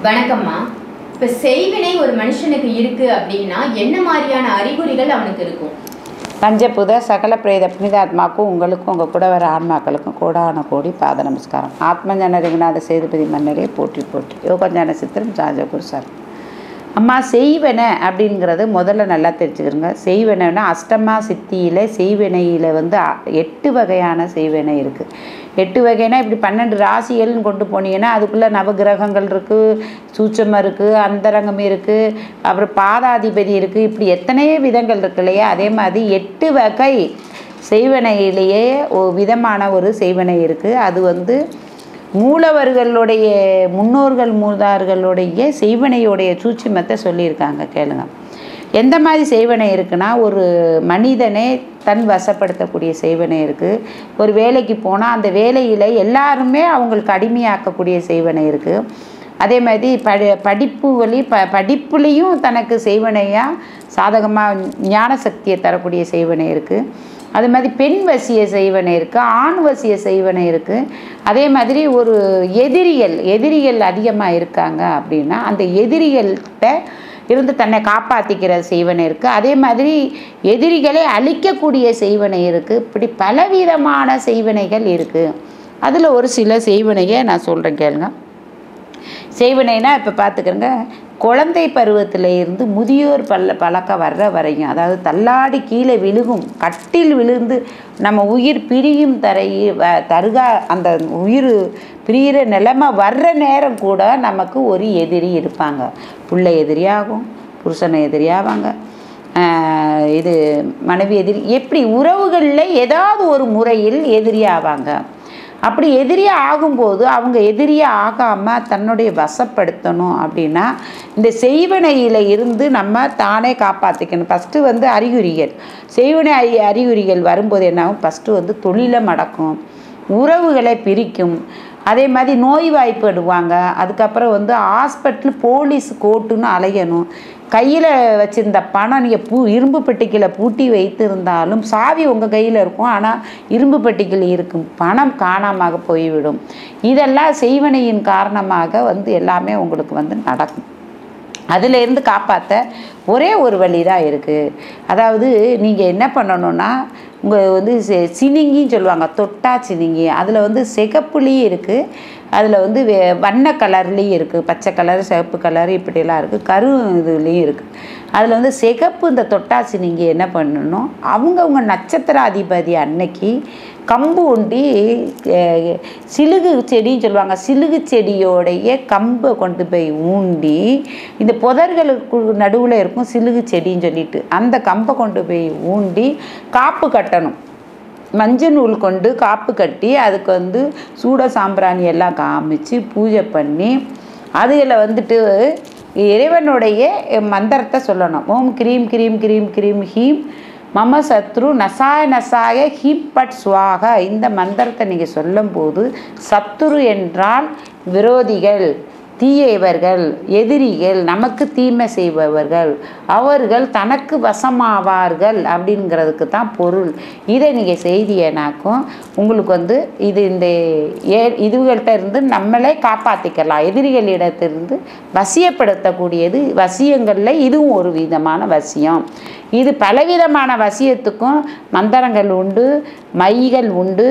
வணக்கம்மா. இப்போ செய்வினை ஒரு மனுஷனுக்கு இருக்கு அப்படின்னா என்ன மாதிரியான அறிகுறிகள் அவனுக்கு இருக்கும்? பஞ்சபுத சகல பிரேத புனிதாத்மாக்கும் உங்களுக்கும் உங்கள் கூட வர ஆன்மாக்களுக்கும் கோடான கோடி பாத நமஸ்காரம். ஆத்மஞான ரகுநாத சேதுபதி மன்னரே போற்றி போற்றி. யோகஞான சித்திரம் ஜாஜகுரு சார். அம்மா, செய்வன அப்படிங்கிறது முதல்ல நல்லா தெரிஞ்சுக்கிறோங்க. செய்வனைன்னா அஷ்டமா சித்தியில் செய்வினையில் 8 வகையான செய்வினை இருக்குது. 8 வகைனா இப்படி 12 ராசிகள்னு கொண்டு போனீங்கன்னா அதுக்குள்ளே நவகிரகங்கள் இருக்குது, சூட்சமம் இருக்குது, அந்தரங்கம் இருக்குது, அப்புறம் பாதாதிபதி இருக்குது. இப்படி எத்தனையோ விதங்கள் இருக்கு இல்லையா? அதே மாதிரி 8 வகை செய்வனையிலேயே விதமான ஒரு செய்வனை இருக்குது. அது மூலவர்களுடைய முன்னோர்கள் மூதார்களுடைய செய்வனையுடைய சூட்சுமத்தை சொல்லியிருக்காங்க. கேளுங்க. எந்த மாதிரி செய்வனை இருக்குன்னா, ஒரு மனிதனை தன் வசப்படுத்தக்கூடிய செய்வனை இருக்குது. ஒரு வேலைக்கு போனால் அந்த வேலையில் எல்லாருமே அவங்களுக்கு அடிமையாக்கக்கூடிய செய்வனை இருக்குது. அதே மாதிரி படிப்புலேயும் தனக்கு செய்வனையாக சாதகமாக ஞான சக்தியை தரக்கூடிய செய்வனை இருக்குது. அதே மாதிரி பெண் வசிய செய்வனை இருக்குது, ஆண் வசிய செய்வனை இருக்குது. அதே மாதிரி ஒரு எதிரிகள் அதிகமாக இருக்காங்க அப்படின்னா அந்த எதிரிகள்கிட்ட இருந்து தன்னை காப்பாற்றிக்கிற செய்வனை இருக்குது. அதே மாதிரி எதிரிகளை அழிக்கக்கூடிய செய்வனை இருக்குது. இப்படி பலவிதமான செய்வனைகள் இருக்குது. அதில் ஒரு சில செய்வனையை நான் சொல்கிறேன், கேளுங்க. செய்வனைனா இப்போ பார்த்துக்கிறேங்க, குழந்தை பருவத்தில் இருந்து முதியோர் பழக்கம் வர்ற வரையும், அதாவது தள்ளாடி கீழே விழுகும், கட்டில் விழுந்து நம்ம உயிர் பிரியும் தருகா அந்த உயிர் பிரிகிற நிலைமை வர்ற நேரம் கூட நமக்கு ஒரு எதிரி இருப்பாங்க. பிள்ளை எதிரியாகும், புருஷனை எதிரியாவாங்க, மனைவி எதிரி, எப்படி உறவுகளில் ஏதாவது ஒரு முறையில் எதிரியாவாங்க. அப்படி எதிரியாக ஆகும்போது அவங்க எதிரியாக ஆகாமல் தன்னுடைய வசப்படுத்தணும் அப்படின்னா இந்த செய்வனையில் இருந்து நம்ம தானே காப்பாற்றிக்கணும். ஃபஸ்ட்டு அறிகுறிகள், செய்வனை அறிகுறிகள் வரும்போது என்ன ஆகும்? ஃபஸ்ட்டு தொழிலை மடக்கும், உறவுகளை பிரிக்கும், அதே மாதிரி நோய்வாய்ப்படுவாங்க. அதுக்கப்புறம் ஹாஸ்பிட்டல் போலீஸ் கோர்ட்டுன்னு அலையணும். கையில் வச்சுருந்த பணம் நீங்கள் இரும்பு பெட்டிக்கில் பூட்டி வைத்திருந்தாலும் சாவி உங்கள் கையில் இருக்கும், ஆனால் இரும்பு பெட்டிக்கில் இருக்கும் பணம் காணாமல் போய்விடும். இதெல்லாம் செய்வனையின் காரணமாக எல்லாமே உங்களுக்கு நடக்கும். அதிலேருந்து காப்பாற்ற ஒரே ஒரு வழி தான் இருக்குது. அதாவது நீங்கள் என்ன பண்ணணுன்னா, உங்கள் சினிங்கின்னு சொல்லுவாங்க, தொட்டா சினிங்கி. அதில் சிகப்புலேயும் இருக்குது, அதில் வண்ண கலர்லேயும் இருக்குது, பச்சை கலர், சிவப்பு கலர், இப்படியெல்லாம் இருக்குது, இதுலேயும் இருக்குது. அதில் சிகப்பு இந்த தொட்டா சினிங்கி என்ன பண்ணணும், அவங்கவுங்க நட்சத்திராதிபதி அன்னைக்கு கம்பு ஒண்டி சிலுகு செடின்னு சொல்லுவாங்க, சிலுகு செடியோடைய கம்பை கொண்டு போய் ஊண்டி, இந்த புதர்களுக்கு நடுவில் இருக்கும் சிலுகு செடின்னு சொல்லிட்டு அந்த கம்பை கொண்டு போய் ஊண்டி காப்பு கட்டணும். மஞ்சள் நூல் கொண்டு காப்பு கட்டி அதுக்கு சூட சாம்பிராணி எல்லாம் காமிச்சு பூஜை பண்ணி அதில் இறைவனுடைய மந்திரத்தை சொல்லணும். ஓம் கிரீம் கிரீம் கிரீம் கிரீம் ஹீம் மம சத்ரு நசாய நசாய ஹீம் பட் ஸ்வாக. இந்த மந்திரத்தை நீங்கள் சொல்லும்போது சத்துரு என்றால் விரோதிகள், தீயவர்கள், எதிரிகள், நமக்கு தீமை செய்பவர்கள், அவர்கள் தனக்கு வசமாவார்கள் அப்படிங்கிறதுக்கு தான் பொருள். இதை நீங்கள் செய்தியனாக்கும் உங்களுக்கு இந்த இதுகள்கிட்ட இருந்து நம்மளே காப்பாற்றிக்கலாம். எதிரிகளிடத்திலிருந்து வசியப்படுத்தக்கூடியது வசியங்களில் இதுவும் ஒரு விதமான வசியம். இது பலவிதமான வசியத்துக்கும் மந்திரங்கள் உண்டு, மைகள் உண்டு.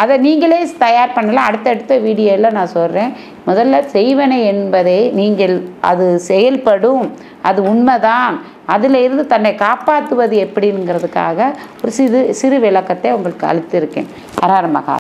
அதை நீங்களே தயார் பண்ணலாம். அடுத்தடுத்த வீடியோவில் நான் சொல்கிறேன். முதல்ல செய்வனை என்பதை நீங்கள் அது செயல்படும், அது உண்மைதான், அதில் இருந்து தன்னை காப்பாற்றுவது எப்படிங்கிறதுக்காக ஒரு சிறு விளக்கத்தை உங்களுக்கு அளித்திருக்கேன். ஹர ஹர மகா.